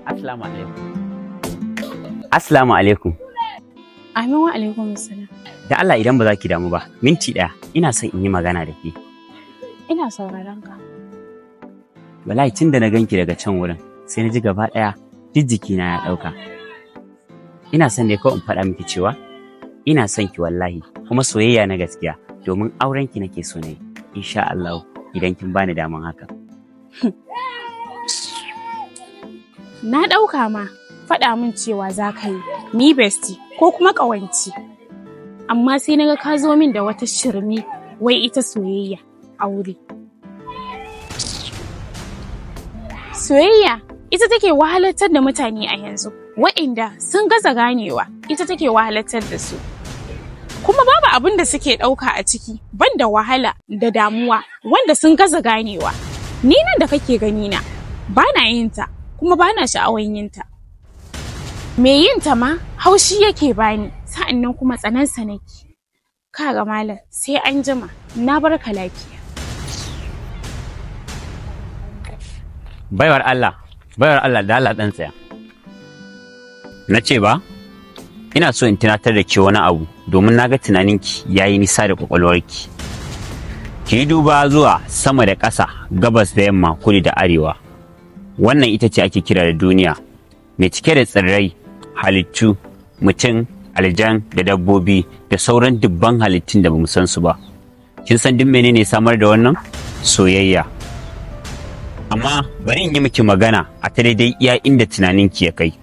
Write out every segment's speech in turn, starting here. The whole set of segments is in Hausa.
Assalamu alaikum. Assalamu alaikum. Amin wa alaikum assalam. Da Allah idan ba za ki damu ba, minti ɗaya ina son in yi magana da ke. Ina sauraron ka. Wallahi tun da na ganki daga can wurin sai na ji gaba ɗaya duk jikina ya ɗauka. Ina son dai kawai in faɗa miki cewa ina son ki wallahi kuma soyayya na gaskiya domin auren ki nake so ne. Insha Allah idan kin bani daman haka. Na ɗauka ma faɗa min cewa za ka yi ni bestie ko kuma ƙawanci. Amma sai naga ka zo min da wata shirme wai ita soyayya aure. Soyayya ita take wahalatar da mutane a yanzu, wa'inda sun gaza ganewa ita take wahalatar da su. Kuma babu abin da suke ɗauka a ciki banda wahala da damuwa wanda sun gaza ganewa. Ni nan da kake gani na bana yin ta kuma bana sha'awar yin ta. Me yin ta ma haushi yake bani sa'annan kuma tsanansa nake. Kaga malam sai an jima na barka lafiya. Baiwar Allah da Allah ɗan tsaya. Na ce ba, ina so in tunatar da ke wani abu domin na ga tunaninki ya yi nisa da ƙwaƙwalwarki. Ki yi duba zuwa sama da ƙasa, gabas da yamma, kudu da arewa. Wannan ita ce ake kira da duniya, mai cike da tsirrai, halittu, mutum, aljan da dabbobi da sauran dubban halittun da bamu san su ba. Kin san duk menene samar da wannan? Soyayya. Amma bari in yi miki magana a ta daidai iya inda tunaninki ya kai.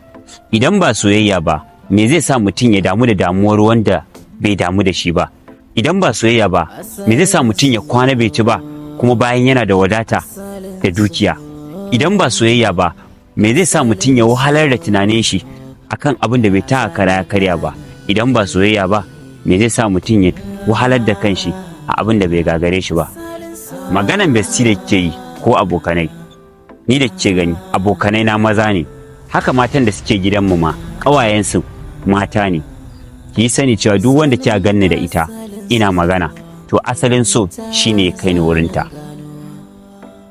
Idan ba soyayya ba, me zai sa mutum ya damu da damuwar wanda bai damu da shi ba? Idan ba soyayya ba, me zai sa mutum ya kwana bai ci ba kuma bayan yana da wadata da dukiya? Idan ba soyayya ba, me zai sa mutum ya wahalar da tunanin shi akan abin da bai taka kara ya karya ba? Idan ba soyayya ba, me zai sa mutum ya wahalar da kanshi a abin da bai gagare shi ba? Maganan bestie da kike yi ko abokanai, ni da kike gani abokanai na maza ne, haka matan da suke gidanmu ma ƙawayensu mata ne. Ki sani cewa duk wanda kika ganni da ita ina magana, to asalin so shine ya kai ni wurinta.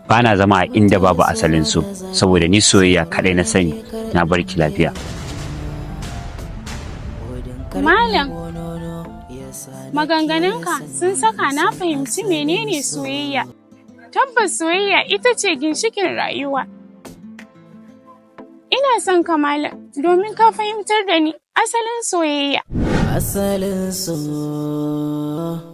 Bana zama a inda babu asalin so, saboda ni soyayya kaɗai na sani. Na barki lafiya. Malam, maganganunka sun saka na fahimci menene soyayya. Tabbas soyayya ita ce ginshikin rayuwa. Ina son ka malam domin ka fahimtar da ni asalin soyayya. Asalin so.